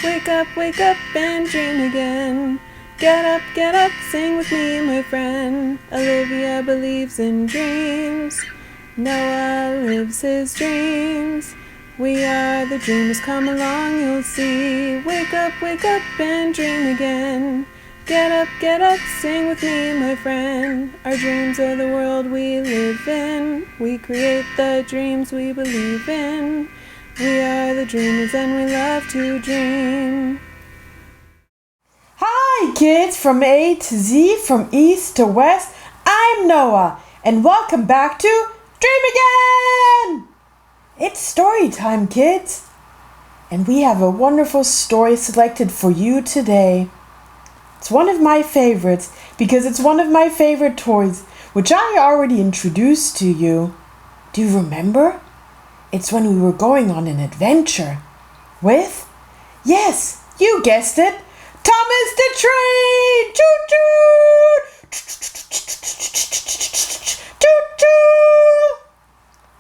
wake up and dream again. Get up, sing with me, my friend. Olivia believes in dreams. Noah lives his dreams. We are the dreamers, come along, you'll see. Wake up and dream again. Get up, sing with me, my friend. Our dreams are the world we live in. We create the dreams we believe in. We are the dreamers and we love to dream. Hi kids, from A to Z, from East to West, I'm Noah, and welcome back to Dream Again! It's story time, kids, and we have a wonderful story selected for you today. It's one of my favorites because it's one of my favorite toys, which I already introduced to you. Do you remember? It's when we were going on an adventure with, yes, you guessed it, Thomas the Train! Choo-choo!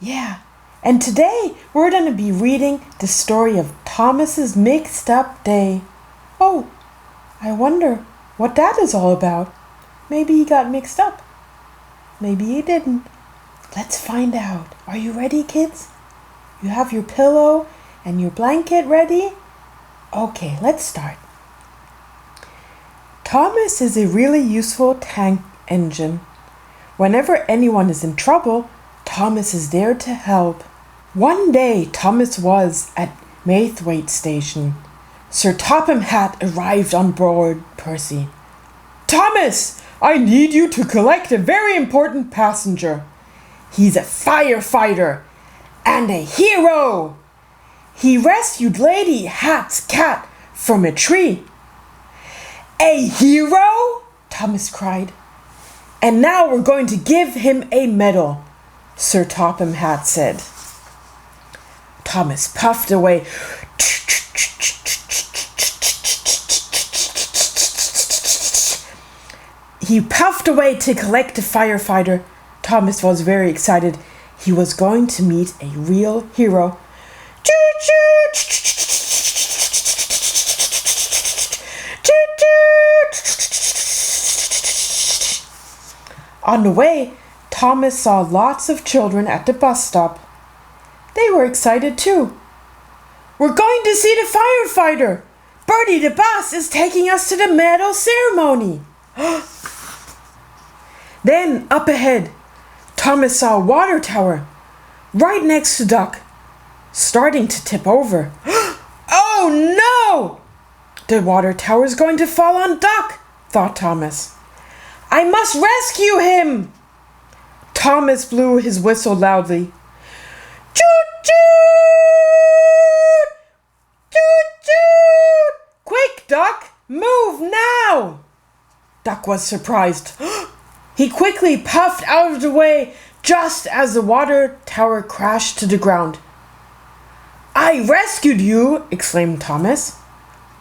Yeah, and today we're going to be reading the story of Thomas's mixed up day. Oh, I wonder what that is all about. Maybe he got mixed up. Maybe he didn't. Let's find out. Are you ready, kids? You have your pillow and your blanket ready? Okay, let's start. Thomas is a really useful tank engine. Whenever anyone is in trouble, Thomas is there to help. One day, Thomas was at Maithwaite Station. Sir Topham Hatt arrived on board Percy. Thomas, I need you to collect a very important passenger. He's a firefighter and a hero. He rescued Lady Hatt's cat from a tree. A hero? Thomas cried. And now we're going to give him a medal, Sir Topham Hatt said. Thomas puffed away. He puffed away to collect a firefighter. Thomas was very excited. He was going to meet a real hero. On the way, Thomas saw lots of children at the bus stop. They were excited too. We're going to see the firefighter. Bertie the bus is taking us to the medal ceremony. Then, up ahead, Thomas saw a water tower right next to Duck, starting to tip over. Oh no! The water tower is going to fall on Duck, thought Thomas. I must rescue him! Thomas blew his whistle loudly. Choo-choo! Choo-choo! Quick, Duck! Move now! Duck was surprised. He quickly puffed out of the way just as the water tower crashed to the ground. I rescued you! Exclaimed Thomas.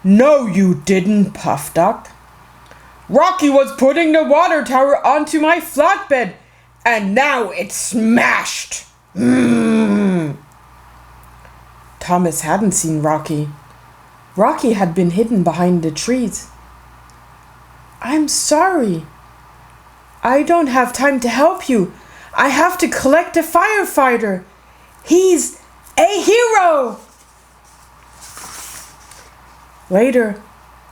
No, you didn't, puffed Duck. Rocky was putting the water tower onto my flatbed, and now it's smashed. Thomas hadn't seen Rocky. Rocky had been hidden behind the trees. I'm sorry. I don't have time to help you. I have to collect a firefighter. He's a hero. Later,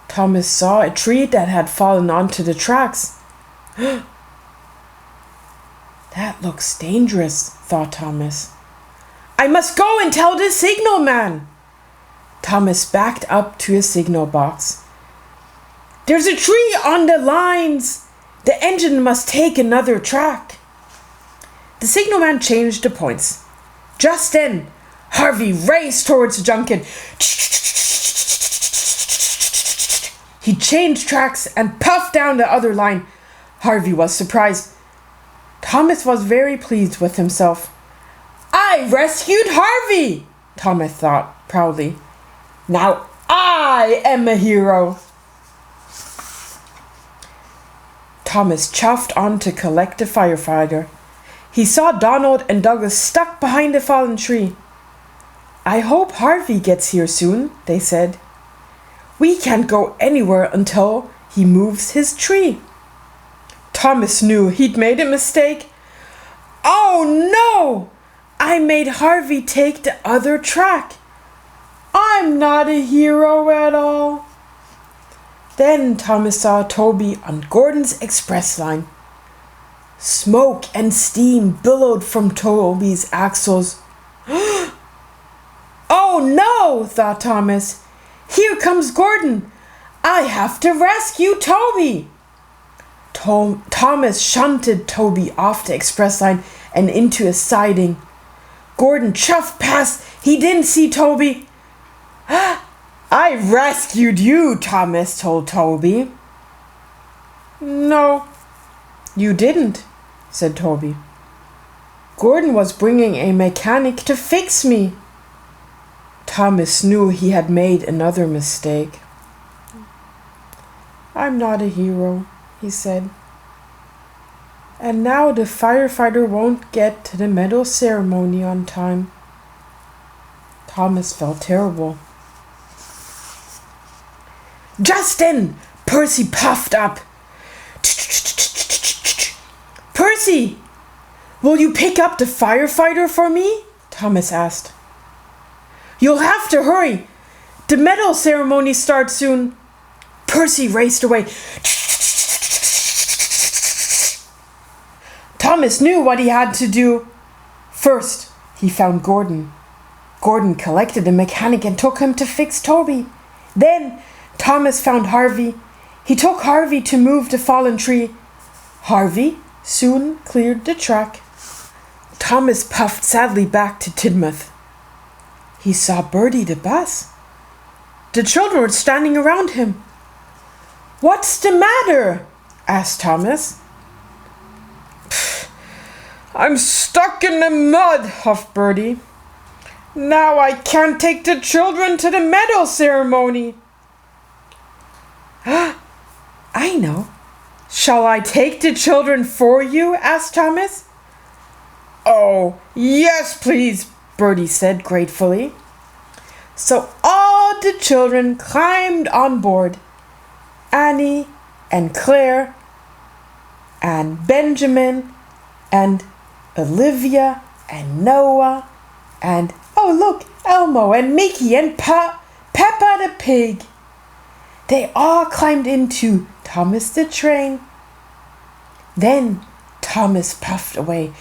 Thomas saw a tree that had fallen onto the tracks. That looks dangerous, thought Thomas. I must go and tell the signal man. Thomas backed up to a signal box. There's a tree on the lines. The engine must take another track. The signalman changed the points. Just then, Harvey raced towards the junction. He changed tracks and puffed down the other line. Harvey was surprised. Thomas was very pleased with himself. I rescued Harvey, Thomas thought proudly. Now I am a hero. Thomas chuffed on to collect a firefighter. He saw Donald and Douglas stuck behind a fallen tree. I hope Harvey gets here soon, they said. We can't go anywhere until he moves his tree. Thomas knew he'd made a mistake. Oh no! I made Harvey take the other track. I'm not a hero at all. Then Thomas saw Toby on Gordon's express line. Smoke and steam billowed from Toby's axles. Oh no, thought Thomas. Here comes Gordon. I have to rescue Toby. Thomas shunted Toby off the express line and into a siding. Gordon chuffed past. He didn't see Toby. I rescued you, Thomas told Toby. No, you didn't, said Toby. Gordon was bringing a mechanic to fix me. Thomas knew he had made another mistake. I'm not a hero, he said. And now the firefighter won't get to the medal ceremony on time. Thomas felt terrible. Just then, Percy puffed up. Percy, will you pick up the firefighter for me? Thomas asked. You'll have to hurry. The medal ceremony starts soon. Percy raced away. Thomas knew what he had to do. First, he found Gordon. Gordon collected the mechanic and took him to fix Toby. Then, Thomas found Harvey. He took Harvey to move the fallen tree. Harvey soon cleared the track. Thomas puffed sadly back to Tidmouth. He saw Bertie the bus. The children were standing around him. What's the matter? Asked Thomas. I'm stuck in the mud, huffed Bertie. Now I can't take the children to the medal ceremony. I know. Shall I take the children for you? Asked Thomas. Oh, yes, please, Bertie said gratefully. So all the children climbed on board. Annie and Claire and Benjamin and Olivia and Noah and, oh look, Elmo and Mickey and Peppa the pig. They all climbed into Thomas the train. Then Thomas puffed away.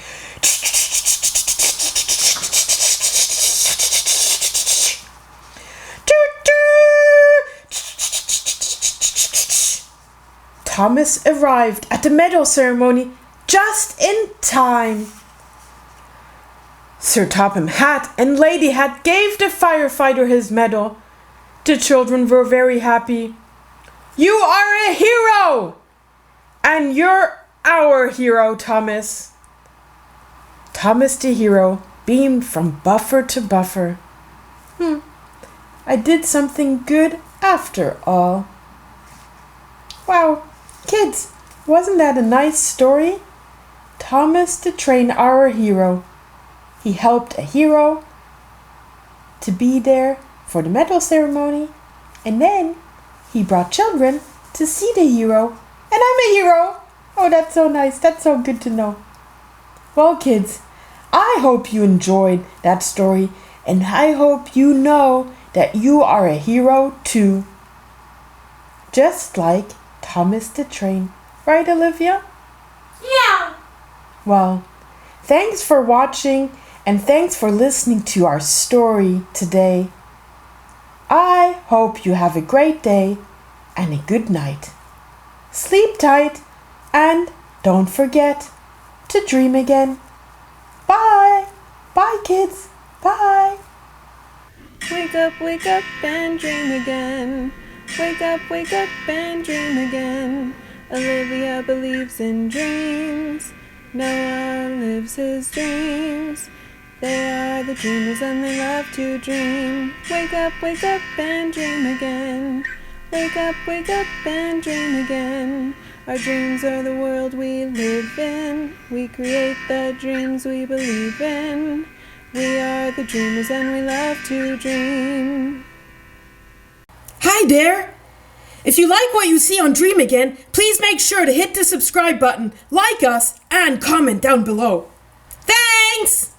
Thomas arrived at the medal ceremony just in time. Sir Topham Hatt and Lady Hat gave the firefighter his medal. The children were very happy. You are a hero! And you're our hero, Thomas. Thomas the hero beamed from buffer to buffer. I did something good after all. Wow, kids, wasn't that a nice story? Thomas the train, our hero. He helped a hero to be there for the medal ceremony, and then he brought children to see the hero. And I'm a hero! Oh, that's so nice. That's so good to know. Well, kids, I hope you enjoyed that story, and I hope you know that you are a hero too. Just like Thomas the train. Right, Olivia? Yeah. Well, thanks for watching, and thanks for listening to our story today. I hope you have a great day and a good night. Sleep tight and don't forget to dream again. Bye. Bye, kids. Bye. Wake up and dream again. Wake up and dream again. Olivia believes in dreams. Noah lives his dreams. They are the dreamers and they love to dream. Wake up and dream again. Wake up and dream again. Our dreams are the world we live in. We create the dreams we believe in. We are the dreamers and we love to dream. Hi Hi there! If you like what you see on Dream Again, please make sure to hit the subscribe button, like us, and comment down below. Thanks!